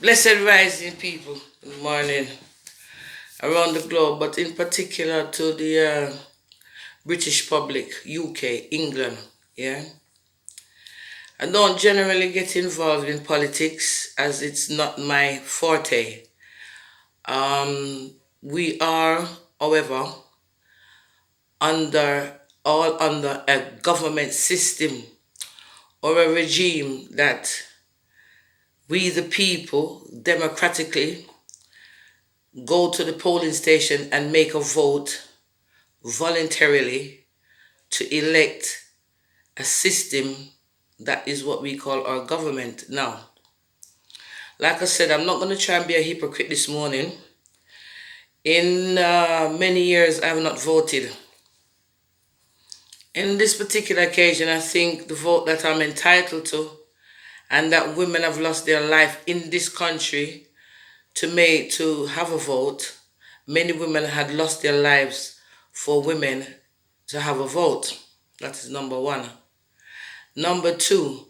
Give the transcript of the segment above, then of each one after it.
Blessed rising people, good morning, around the globe, but in particular to the British public, UK, England, yeah. I don't generally get involved in politics as it's not my forte. We are, however, under a government system or a regime that we the people democratically go to the polling station and make a vote voluntarily to elect a system that is what we call our government. Now, like I said, I'm not going to try and be a hypocrite this morning. In many years, I have not voted. In this particular occasion, I think the vote that I'm entitled to and that women have lost their life in this country to have a vote, many women had lost their lives for women to have a vote. That is number one. Number two,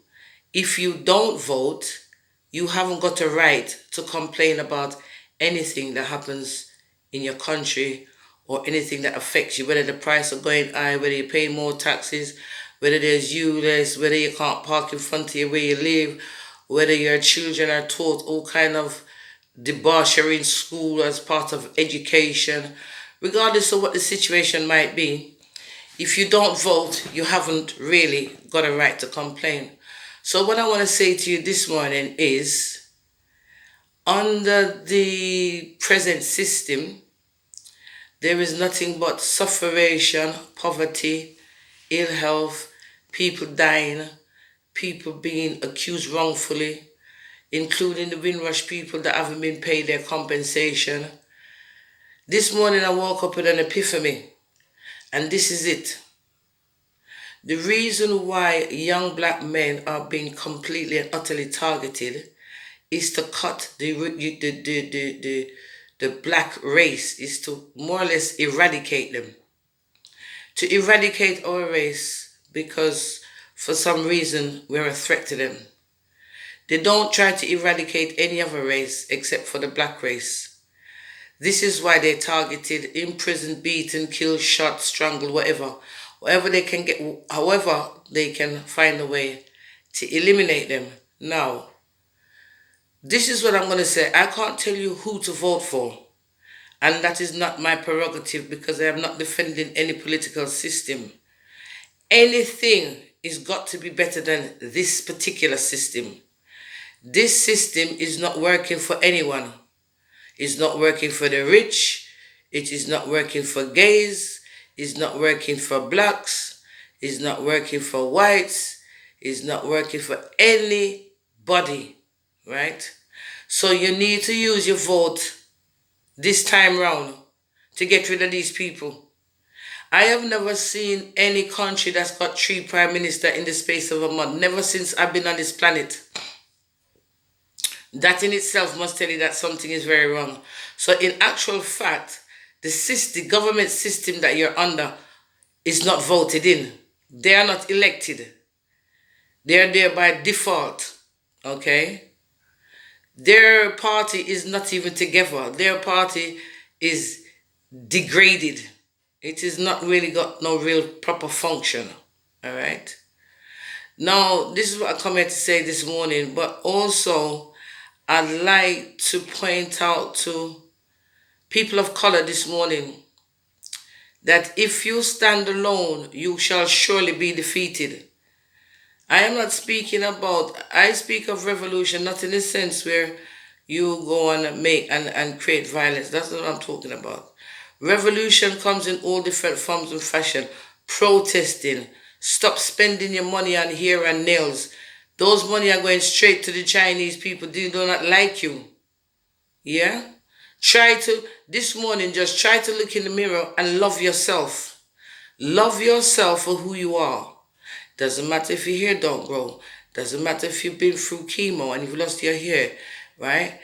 if you don't vote, you haven't got a right to complain about anything that happens in your country or anything that affects you, whether the price of going high, whether you pay more taxes, whether there's ULEZ, whether you can't park in front of where you live, whether your children are taught all kind of debauchery in school as part of education. Regardless of what the situation might be, if you don't vote, you haven't really got a right to complain. So what I want to say to you this morning is, under the present system, there is nothing but sufferation, poverty, ill health, people dying, people being accused wrongfully, including the Windrush people that haven't been paid their compensation. This morning I woke up with an epiphany, and this is it. The reason why young black men are being completely and utterly targeted is to cut the black race, is to more or less eradicate them. To eradicate our race because for some reason we're a threat to them. They don't try to eradicate any other race except for the black race. This is why they're targeted, imprisoned, beaten, killed, shot, strangled, whatever. Whatever they can get, however they can find a way to eliminate them. Now, this is what I'm going to say. I can't tell you who to vote for. And that is not my prerogative because I am not defending any political system. Anything is got to be better than this particular system. This system is not working for anyone. It's not working for the rich. It is not working for gays. It's not working for blacks. It's not working for whites. It's not working for anybody, right? So you need to use your vote this time round to get rid of these people. I have never seen any country that's got 3 prime ministers in the space of a month. Never since I've been on this planet. That in itself must tell you that something is very wrong. So in actual fact, the government system that you're under is not voted in. They are not elected. They are there by default. Okay? Their party is not even together. Their party is degraded. It has not really got no real proper function. All right? Now, this is what I come here to say this morning, but also I'd like to point out to people of color this morning that if you stand alone, you shall surely be defeated. I am not speaking about, I speak of revolution, not in the sense where you go and make and create violence. That's not what I'm talking about. Revolution comes in all different forms and fashion. Protesting. Stop spending your money on hair and nails. Those money are going straight to the Chinese people. They do not like you. Yeah? This morning, just try to look in the mirror and love yourself. Love yourself for who you are. Doesn't matter if your hair don't grow. Doesn't matter if you've been through chemo and you've lost your hair, right?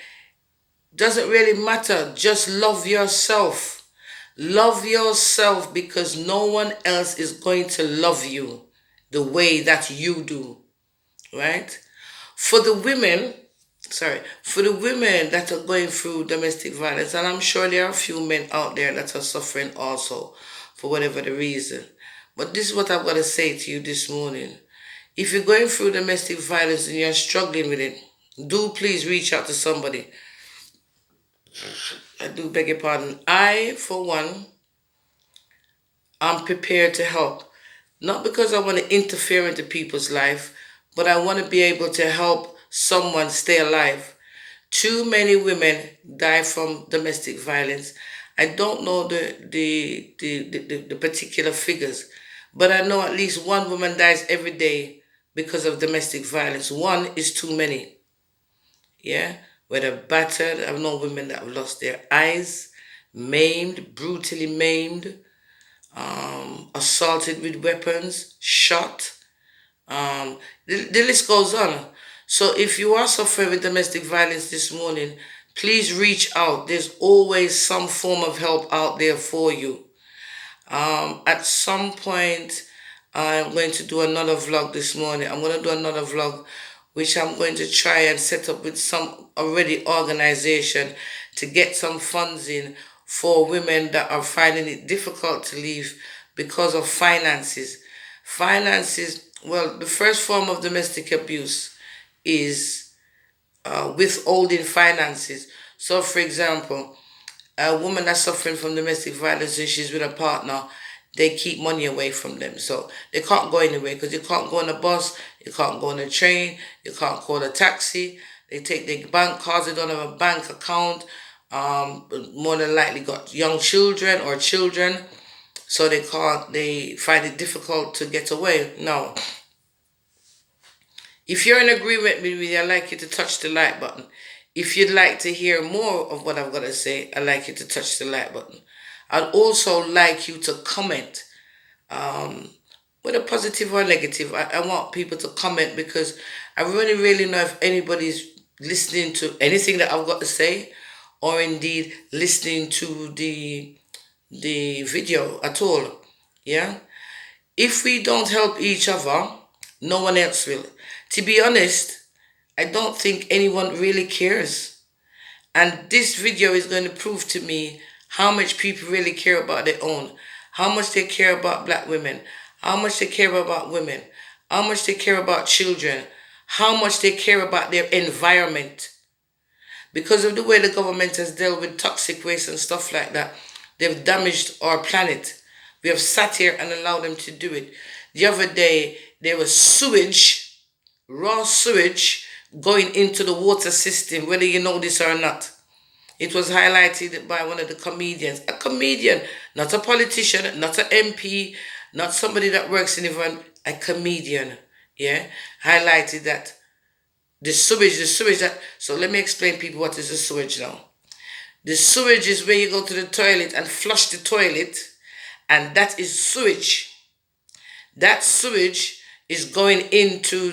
Doesn't really matter. Just love yourself. Love yourself because no one else is going to love you the way that you do, right? For the women, sorry, for the women that are going through domestic violence, and I'm sure there are a few men out there that are suffering also for whatever the reason. But this is what I've got to say to you this morning. If you're going through domestic violence and you're struggling with it, do please reach out to somebody. I do beg your pardon. I, for one, I'm prepared to help. Not because I want to interfere into people's life, but I want to be able to help someone stay alive. Too many women die from domestic violence. I don't know the particular figures, but I know at least one woman dies every day because of domestic violence. One is too many. Yeah? Whether battered, I've known women that have lost their eyes, maimed, brutally maimed, assaulted with weapons, shot. The list goes on. So if you are suffering with domestic violence this morning, please reach out. There's always some form of help out there for you. At some point, I'm going to do another vlog this morning. I'm going to do another vlog which I'm going to try and set up with some already organization to get some funds in for women that are finding it difficult to leave because of finances. Finances, well, the first form of domestic abuse is withholding finances. So, for example, a woman that's suffering from domestic violence and she's with a partner, they keep money away from them. So they can't go anywhere because you can't go on a bus, you can't go on a train, you can't call a taxi. They take their bank cards, they don't have a bank account. More than likely got young children or children. So they find it difficult to get away. Now, if you're in agreement with me, I'd like you to touch the like button. If you'd like to hear more of what I've got to say, I'd like you to touch the like button. I'd also like you to comment, whether positive or negative. I want people to comment because I really know if anybody's listening to anything that I've got to say or indeed listening to the video at all. Yeah? If we don't help each other, no one else will. To be honest, I don't think anyone really cares. And this video is going to prove to me how much people really care about their own, how much they care about black women, how much they care about women, how much they care about children, how much they care about their environment. Because of the way the government has dealt with toxic waste and stuff like that, they've damaged our planet. We have sat here and allowed them to do it. The other day, there was sewage, raw sewage, going into the water system, whether you know this or not. It was highlighted by one of the comedians. A comedian, not a politician, not an MP, not somebody that works in the environment, a comedian, yeah, highlighted that the sewage that, so let me explain people what is the sewage now. The sewage is where you go to the toilet and flush the toilet, and that is sewage. That sewage is going into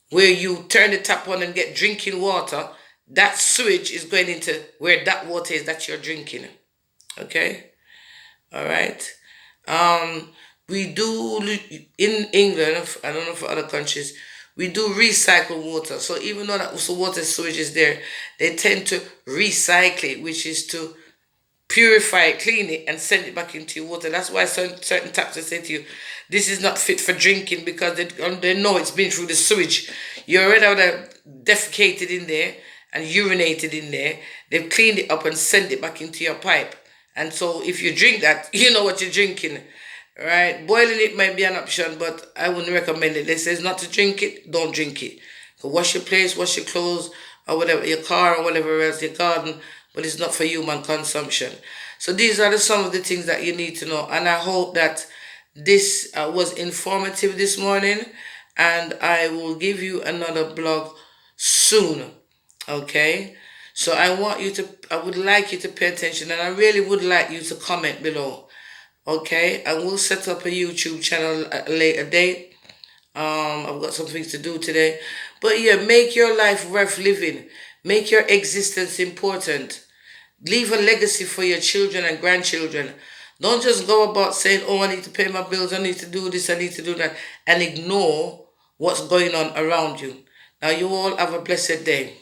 where you turn the tap on and get drinking water. That sewage is going into where that water is that you're drinking. Okay? All right? We do, in England, I don't know for other countries, we do recycle water. So even though that water sewage is there, they tend to recycle it, which is to purify it, clean it, and send it back into your water. That's why certain taps will say to you, this is not fit for drinking because they know it's been through the sewage. You already have defecated in there and urinated in there. They've cleaned it up and sent it back into your pipe. And so if you drink that, you know what you're drinking. Right? Boiling it might be an option, but I wouldn't recommend it. They says not to drink it, don't drink it. So wash your place, wash your clothes, or whatever, your car or whatever else, your garden, but it's not for human consumption. So these are some of the things that you need to know. And I hope that this was informative this morning, and I will give you another blog soon. Okay? So I would like you to pay attention, and I really would like you to comment below. Okay, I will set up a YouTube channel at a later date. I've got some things to do today. But yeah, make your life worth living. Make your existence important. Leave a legacy for your children and grandchildren. Don't just go about saying, oh, I need to pay my bills, I need to do this, I need to do that, and ignore what's going on around you. Now you all have a blessed day.